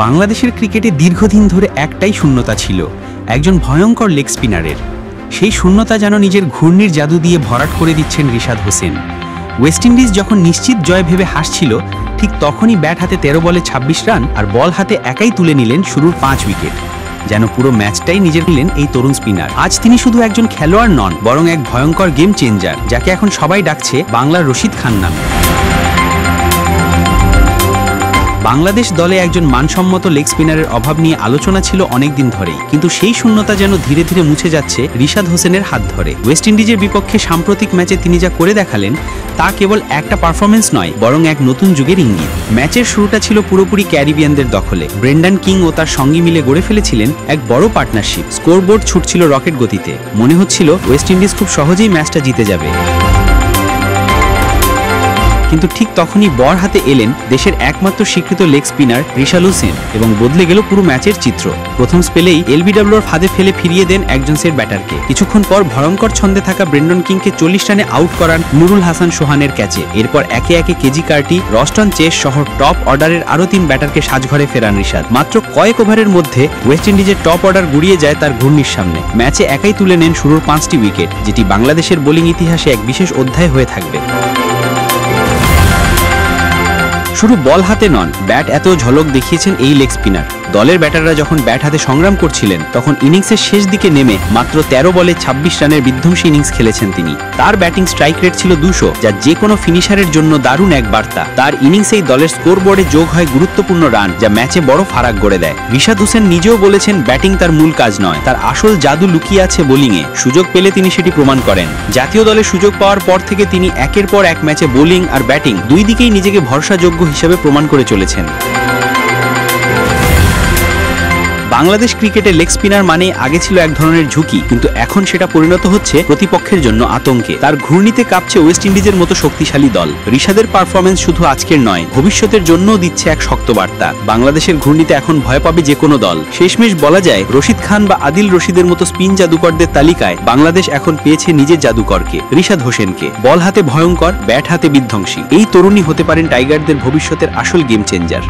বাংলাদেশের ক্রিকেটে দীর্ঘদিন ধরে একটাই শূন্যতা ছিল, একজন ভয়ঙ্কর লেগ স্পিনারের। সেই শূন্যতা যেন নিজের ঘূর্ণির জাদু দিয়ে ভরাট করে দিচ্ছেন রিশাদ হোসেন। ওয়েস্ট ইন্ডিজ যখন নিশ্চিত জয় ভেবে হাসছিল, ঠিক তখনই ব্যাট হাতে 13 বলে 26 রান আর বল হাতে একাই তুলে নিলেন শুরুর 5 উইকেট। যেন পুরো ম্যাচটাই নিজের নিলেন এই তরুণ স্পিনার। আজ তিনি শুধু একজন খেলোয়াড় নন, বরং এক ভয়ঙ্কর গেম চেঞ্জার, যাকে এখন সবাই ডাকছে বাংলার রশিদ খান নামে। বাংলাদেশ দলে একজন মানসম্মত লেগ স্পিনারের অভাব নিয়ে আলোচনা ছিল অনেকদিন ধরেই, কিন্তু সেই শূন্যতা যেন ধীরে ধীরে মুছে যাচ্ছে রিশাদ হোসেনের হাত ধরে। ওয়েস্ট ইন্ডিজের বিপক্ষে সাম্প্রতিক ম্যাচে তিনি যা করে দেখালেন তা কেবল একটা পারফরমেন্স নয়, বরং এক নতুন যুগের ইঙ্গিত। ম্যাচের শুরুটা ছিল পুরোপুরি ক্যারিবিয়ানদের দখলে। ব্রেন্ডন কিং ও তার সঙ্গী মিলে গড়ে ফেলেছিলেন এক বড় পার্টনারশিপ। স্কোরবোর্ড ছুটছিল রকেট গতিতে, মনে হচ্ছিল ওয়েস্ট ইন্ডিজ খুব সহজেই ম্যাচটা জিতে যাবে। কিন্তু ঠিক তখনই বল হাতে এলেন দেশের একমাত্র স্বীকৃত লেগ স্পিনার রিশাদ হোসেন এবং বদলে গেল পুরো ম্যাচের চিত্র। প্রথম স্পেলেই এলবিডব্লিউর ফাঁদে ফেলে ফিরিয়ে দেন একজন সেট ব্যাটারকে। কিছুক্ষণ পর ভয়ঙ্কর ছন্দে থাকা ব্রেন্ডন কিংকে 40 রানে আউট করান নুরুল হাসান সোহানের ক্যাচে। এরপর একে একে কেজি কার্টি, রস্টন চেস সহ টপ অর্ডারের আরও 3 ব্যাটারকে সাজঘরে ফেরান রিশাদ। মাত্র কয়েক ওভারের মধ্যে ওয়েস্ট ইন্ডিজের টপ অর্ডার গুড়িয়ে যায় তার ঘূর্ণির সামনে। ম্যাচে একাই তুলে নেন শুরুর 5টি উইকেট, যেটি বাংলাদেশের বোলিং ইতিহাসে এক বিশেষ অধ্যায় হয়ে থাকবে। শুধু বল হাতে নন, ব্যাট এত ঝলক দেখিয়েছেন এই লেগ স্পিনার। দলের ব্যাটাররা যখন ব্যাট হাতে সংগ্রাম করছিলেন, তখন ইনিংসের শেষ দিকে নেমে মাত্র 13 বলে 26 রানের বিধ্বংসী ইনিংস খেলেছেন তিনি। তার ব্যাটিং স্ট্রাইক রেট ছিল 200, যা যে কোনো ফিনিশারের জন্য দারুণ এক বার্তা। তার ইনিংসেই দলের স্কোরবোর্ডে যোগ হয় গুরুত্বপূর্ণ রান, যা ম্যাচে বড় ফারাক গড়ে দেয়। রিশাদ হোসেন নিজেও বলেছেন ব্যাটিং তার মূল কাজ নয়, তার আসল জাদু লুকিয়ে আছে বোলিংয়ে। সুযোগ পেলে তিনি সেটি প্রমাণ করেন। জাতীয় দলে সুযোগ পাওয়ার পর থেকে তিনি একের পর এক ম্যাচে বোলিং আর ব্যাটিং দুই দিকেই নিজেকে ভরসাযোগ্য হিসেবে প্রমাণ করে চলেছেন। বাংলাদেশ ক্রিকেটে লেগ স্পিনার মানে আগে ছিল এক ধরনের ঝুঁকি, কিন্তু এখন সেটা পরিণত হচ্ছে প্রতিপক্ষের জন্য আতঙ্কে। তার ঘূর্ণিতে কাঁপছে ওয়েস্ট ইন্ডিজের মতো শক্তিশালী দল। রিশাদের পারফরমেন্স শুধু আজকের নয়, ভবিষ্যতের জন্যও দিচ্ছে এক শক্ত বার্তা। বাংলাদেশের ঘূর্ণিতে এখন ভয় পাবে যে কোনো দল। শেষমেশ বলা যায়, রশিদ খান বা আদিল রশিদের মতো স্পিন জাদুকরদের তালিকায় বাংলাদেশ এখন পেয়েছে নিজের জাদুকরকে, রিশাদ হোসেনকে। বল হাতে ভয়ঙ্কর, ব্যাট হাতে বিধ্বংসী। এই তরুণী হতে পারেন টাইগারদের ভবিষ্যতের আসল গেম চেঞ্জার।